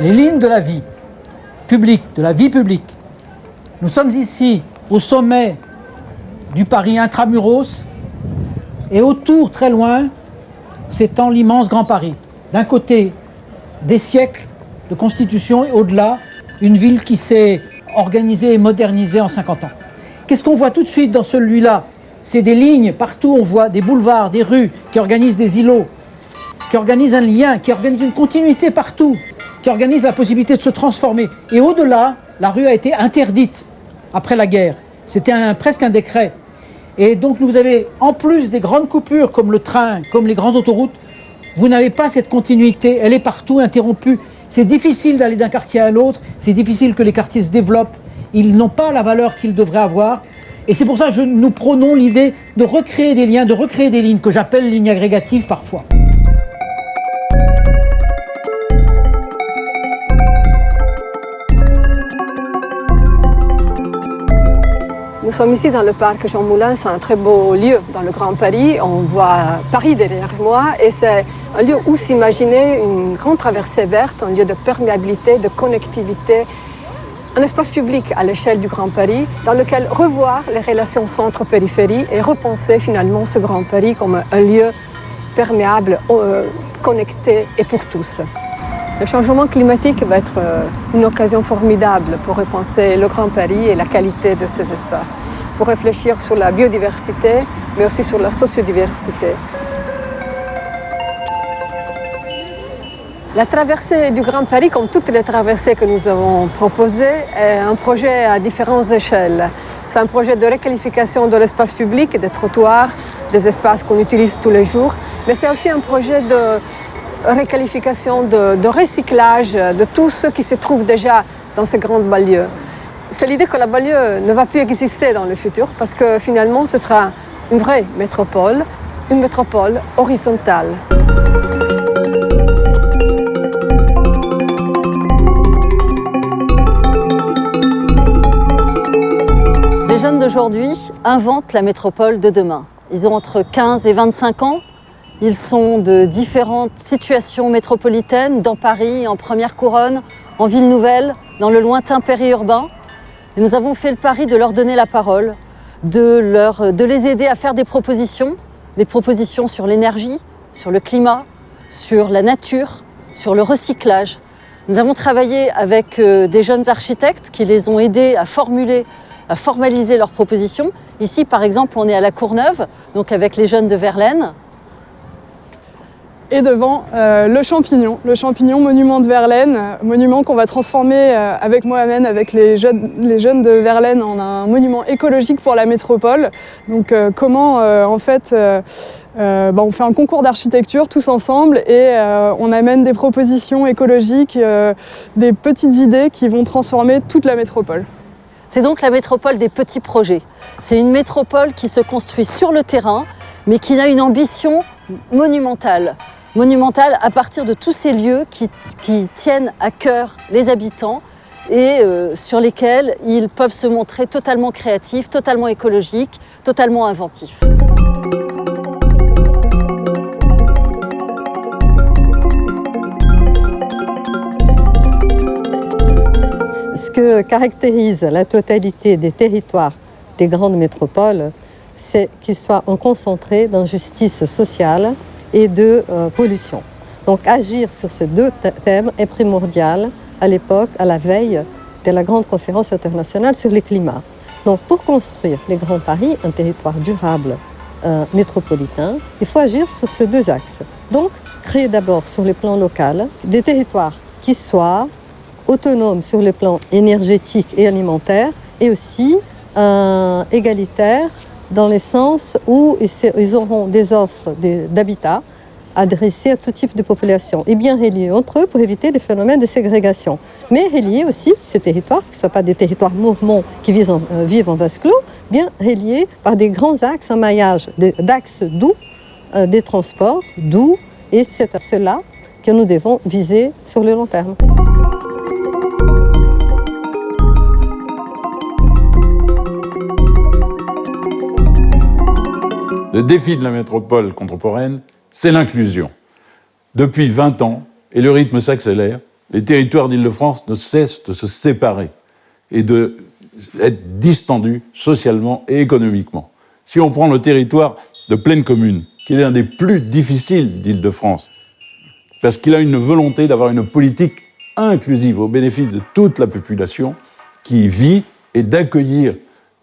les lignes de la vie publique, de la vie publique. Nous sommes ici au sommet du Paris intramuros et autour, très loin, s'étend l'immense Grand Paris. D'un côté, des siècles de constitution et au-delà, une ville qui s'est organisée et modernisée en 50 ans. Qu'est-ce qu'on voit tout de suite dans celui-là? C'est des lignes, partout on voit des boulevards, des rues qui organisent des îlots, qui organisent un lien, qui organisent une continuité partout, qui organisent la possibilité de se transformer. Et au-delà, la rue a été interdite après la guerre. C'était presque un décret. Et donc vous avez, en plus des grandes coupures comme le train, comme les grandes autoroutes, vous n'avez pas cette continuité, elle est partout interrompue. C'est difficile d'aller d'un quartier à l'autre, c'est difficile que les quartiers se développent, ils n'ont pas la valeur qu'ils devraient avoir. Et c'est pour ça que nous prônons l'idée de recréer des liens, de recréer des lignes que j'appelle lignes agrégatives parfois. Nous sommes ici dans le parc Jean Moulin, c'est un très beau lieu dans le Grand Paris. On voit Paris derrière moi et c'est un lieu où s'imaginer une grande traversée verte, un lieu de perméabilité, de connectivité, un espace public à l'échelle du Grand Paris dans lequel revoir les relations centre-périphérie et repenser finalement ce Grand Paris comme un lieu perméable, connecté et pour tous. Le changement climatique va être une occasion formidable pour repenser le Grand Paris et la qualité de ces espaces, pour réfléchir sur la biodiversité, mais aussi sur la sociodiversité. La traversée du Grand Paris, comme toutes les traversées que nous avons proposées, est un projet à différentes échelles. C'est un projet de requalification de l'espace public, des trottoirs, des espaces qu'on utilise tous les jours, mais c'est aussi un projet de requalification, de recyclage de tout ce qui se trouve déjà dans ces grandes banlieues. C'est l'idée que la banlieue ne va plus exister dans le futur parce que finalement ce sera une vraie métropole, une métropole horizontale. Les jeunes d'aujourd'hui inventent la métropole de demain. Ils ont entre 15 et 25 ans. Ils sont de différentes situations métropolitaines, dans Paris, en première couronne, en ville nouvelle, dans le lointain périurbain. Et nous avons fait le pari de leur donner la parole, de les aider à faire des propositions sur l'énergie, sur le climat, sur la nature, sur le recyclage. Nous avons travaillé avec des jeunes architectes qui les ont aidés à formaliser leurs propositions. Ici, par exemple, on est à la Courneuve, donc avec les jeunes de Verlaine. Et devant le champignon monument de Verlaine, monument qu'on va transformer avec Mohamed, avec les jeunes de Verlaine en un monument écologique pour la métropole. Donc comment on fait un concours d'architecture tous ensemble et on amène des propositions écologiques, des petites idées qui vont transformer toute la métropole. C'est donc la métropole des petits projets. C'est une métropole qui se construit sur le terrain, mais qui a une ambition monumentale à partir de tous ces lieux qui tiennent à cœur les habitants et sur lesquels ils peuvent se montrer totalement créatifs, totalement écologiques, totalement inventifs. Ce que caractérise la totalité des territoires des grandes métropoles, c'est qu'ils soient concentrés d'injustice sociale et de pollution. Donc agir sur ces deux thèmes est primordial à l'époque, à la veille de la grande conférence internationale sur le climat. Donc pour construire les Grands Paris, un territoire durable métropolitain, il faut agir sur ces deux axes. Donc créer d'abord sur le plan local des territoires qui soient autonomes sur le plan énergétique et alimentaire et aussi égalitaires dans le sens où ils auront des offres d'habitat adressées à tout type de population et bien reliés entre eux pour éviter les phénomènes de ségrégation. Mais reliés aussi, ces territoires, qui ne soient pas des territoires mormons qui vivent en vase clos, bien reliés par des grands axes, un maillage d'axes doux, des transports doux, et c'est à cela que nous devons viser sur le long terme. Le défi de la métropole contemporaine, c'est l'inclusion. Depuis 20 ans, et le rythme s'accélère, les territoires d'Île-de-France ne cessent de se séparer et d'être distendus socialement et économiquement. Si on prend le territoire de Plaine Commune, qui est l'un des plus difficiles d'Île-de-France, parce qu'il a une volonté d'avoir une politique inclusive au bénéfice de toute la population qui y vit et d'accueillir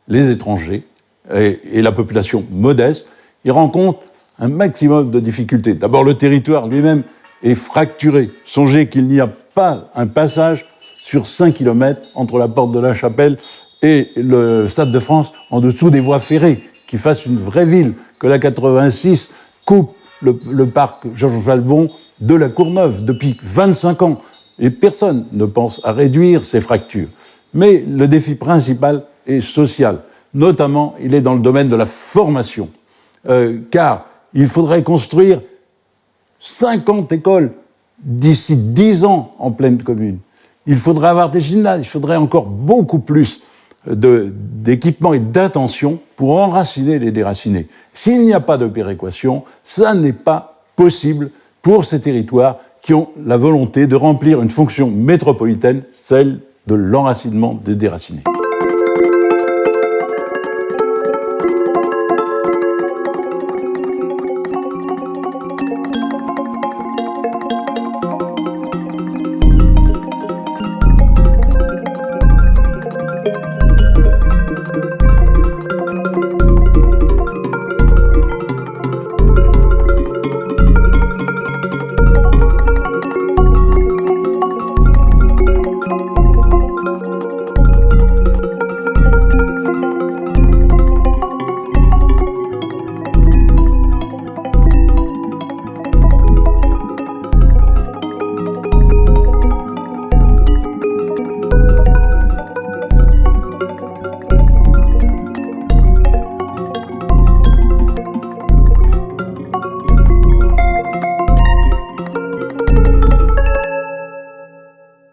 les étrangers et la population modeste, il rencontre un maximum de difficultés. D'abord, le territoire lui-même est fracturé. Songez qu'il n'y a pas un passage sur 5 km entre la porte de la Chapelle et le Stade de France en dessous des voies ferrées, qui fassent une vraie ville, que la 86 coupe le parc Georges Valbon de la Courneuve depuis 25 ans. Et personne ne pense à réduire ces fractures. Mais le défi principal est social. Notamment, il est dans le domaine de la formation. Car il faudrait construire 50 écoles d'ici 10 ans en Plaine Commune. Il faudrait avoir des gymnases, il faudrait encore beaucoup plus d'équipements et d'attention pour enraciner les déracinés. S'il n'y a pas de péréquation, ça n'est pas possible pour ces territoires qui ont la volonté de remplir une fonction métropolitaine, celle de l'enracinement des déracinés.